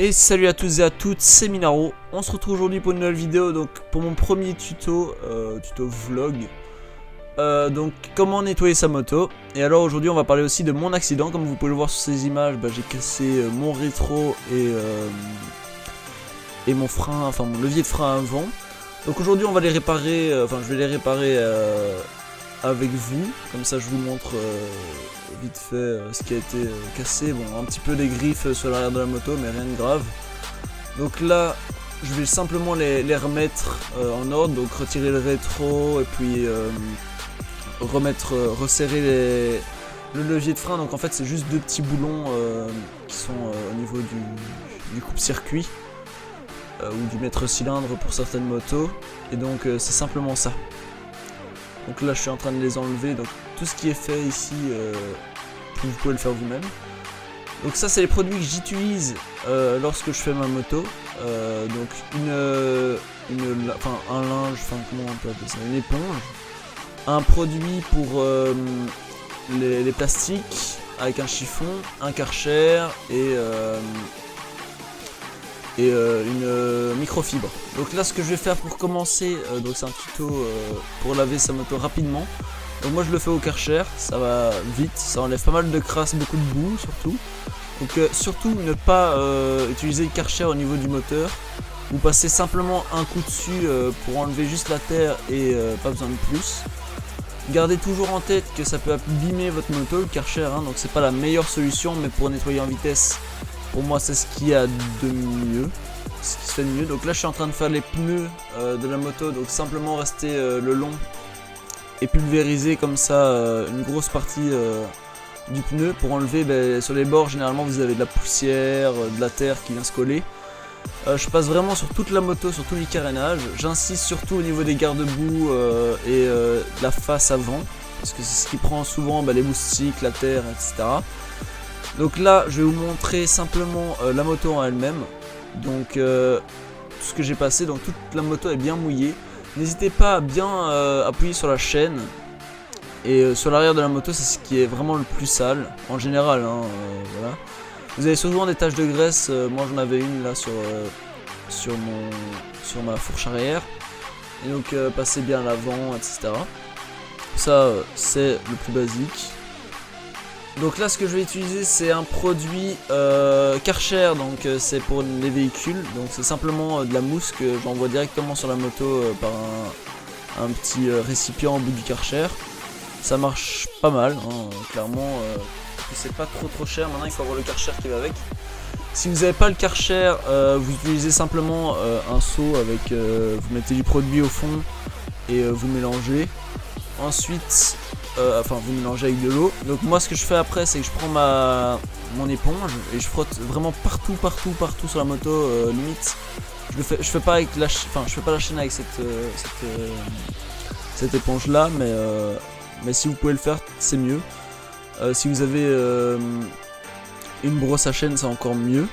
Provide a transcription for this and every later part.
Et salut à tous et à toutes, c'est Minaro. On se retrouve aujourd'hui pour une nouvelle vidéo, donc pour mon premier tuto, vlog. Donc comment nettoyer sa moto. Et alors aujourd'hui on va parler aussi de mon accident. Comme vous pouvez le voir sur ces images, j'ai cassé mon rétro et mon frein, enfin mon levier de frein avant. Donc aujourd'hui on va les réparer, je vais les réparer avec vous. Comme ça je vous montre vite fait ce qui a été cassé. Bon, un petit peu des griffes sur l'arrière de la moto, mais rien de grave. Donc là je vais simplement les remettre en ordre, donc retirer le rétro et puis resserrer le levier de frein. Donc en fait c'est juste deux petits boulons qui sont au niveau du coupe-circuit ou du maître-cylindre pour certaines motos, et donc c'est simplement ça. Donc là je suis en train de les enlever, donc tout ce qui est fait ici vous pouvez le faire vous-même. Donc ça c'est les produits que j'utilise lorsque je fais ma moto. Donc un linge, comment on peut appeler ça, une éponge, un produit pour les plastiques avec un chiffon, un Karcher et une microfibre. Donc là ce que je vais faire pour commencer, donc c'est un tuto pour laver sa moto rapidement. Donc moi je le fais au Karcher, ça va vite, ça enlève pas mal de crasse, beaucoup de boue surtout. Donc surtout ne pas utiliser le Karcher au niveau du moteur. Vous passez simplement un coup dessus pour enlever juste la terre et pas besoin de plus. Gardez toujours en tête que ça peut abîmer votre moto, le Karcher, donc c'est pas la meilleure solution, mais pour nettoyer en vitesse, pour moi c'est ce qu'il y a de mieux, ce qui se fait de mieux. Donc là je suis en train de faire les pneus de la moto, donc simplement rester le long et pulvériser comme ça une grosse partie du pneu pour enlever, sur les bords généralement vous avez de la poussière, de la terre qui vient se coller. Je passe vraiment sur toute la moto, sur tous les carénages. J'insiste surtout au niveau des garde-boue et de la face avant, parce que c'est ce qui prend souvent les moustiques, la terre, etc. Donc là je vais vous montrer simplement la moto en elle-même. Donc tout ce que j'ai passé, donc toute la moto est bien mouillée. N'hésitez pas à bien appuyer sur la chaîne. Et sur l'arrière de la moto c'est ce qui est vraiment le plus sale en général, voilà. Vous avez souvent des taches de graisse, moi j'en avais une là sur ma fourche arrière. Et donc passez bien l'avant, etc. Ça c'est le plus basique. Donc là ce que je vais utiliser c'est un produit Karcher, donc c'est pour les véhicules. Donc c'est simplement de la mousse que j'envoie directement sur la moto par un petit récipient au bout du Karcher. Ça marche pas mal, clairement, c'est pas trop cher. Maintenant il faut avoir le Karcher qui va avec. Si vous n'avez pas le Karcher, vous utilisez simplement un seau avec, vous mettez du produit au fond et vous mélangez. Ensuite, vous mélangez avec de l'eau. Donc moi ce que je fais après c'est que je prends mon éponge et je frotte vraiment partout sur la moto, limite. Je fais pas avec je fais pas la chaîne avec cette éponge là, mais si vous pouvez le faire, c'est mieux. Si vous avez une brosse à chaîne, c'est encore mieux.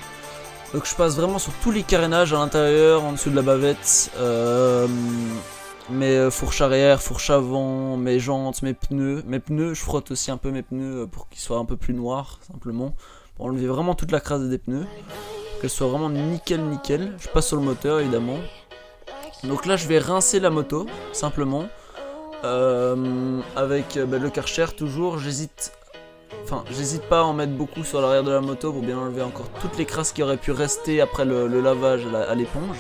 Donc je passe vraiment sur tous les carénages à l'intérieur, en dessous de la bavette, mes fourches arrière, fourches avant, mes jantes, mes pneus. Je frotte aussi un peu mes pneus pour qu'ils soient un peu plus noirs, simplement. Pour enlever vraiment toute la crasse des pneus. Pour qu'elle soit vraiment nickel. Je passe sur le moteur, évidemment. Donc là, je vais rincer la moto, simplement. Avec le Karcher toujours, j'hésite pas à en mettre beaucoup sur l'arrière de la moto pour bien enlever encore toutes les crasses qui auraient pu rester après le lavage à l'éponge.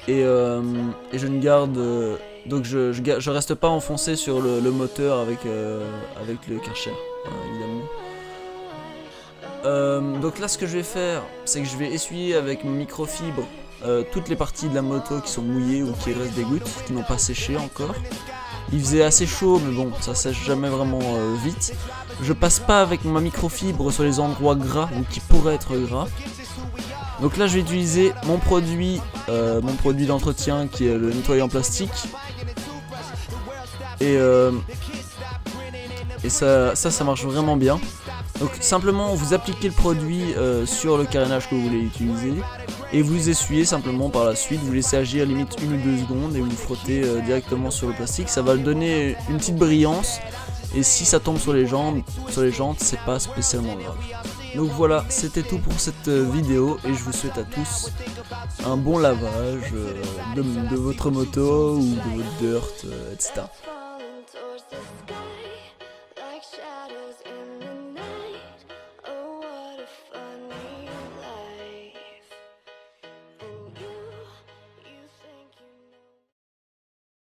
Et je ne garde donc je reste pas enfoncé sur le moteur avec le Karcher, évidemment. Donc là ce que je vais faire c'est que je vais essuyer avec mon microfibre toutes les parties de la moto qui sont mouillées ou qui restent des gouttes, qui n'ont pas séché encore. Il faisait assez chaud, mais bon, ça sèche jamais vraiment vite. Je passe pas avec ma microfibre sur les endroits gras ou qui pourraient être gras. Donc là je vais utiliser mon produit d'entretien qui est le nettoyant plastique. Et ça marche vraiment bien. Donc simplement vous appliquez le produit sur le carénage que vous voulez utiliser. Et vous essuyez simplement par la suite, vous laissez agir limite 1 ou 2 secondes et vous frottez directement sur le plastique. Ça va donner une petite brillance, et si ça tombe sur les jantes, c'est pas spécialement grave. Donc voilà, c'était tout pour cette vidéo et je vous souhaite à tous un bon lavage de votre moto ou de votre dirt, etc.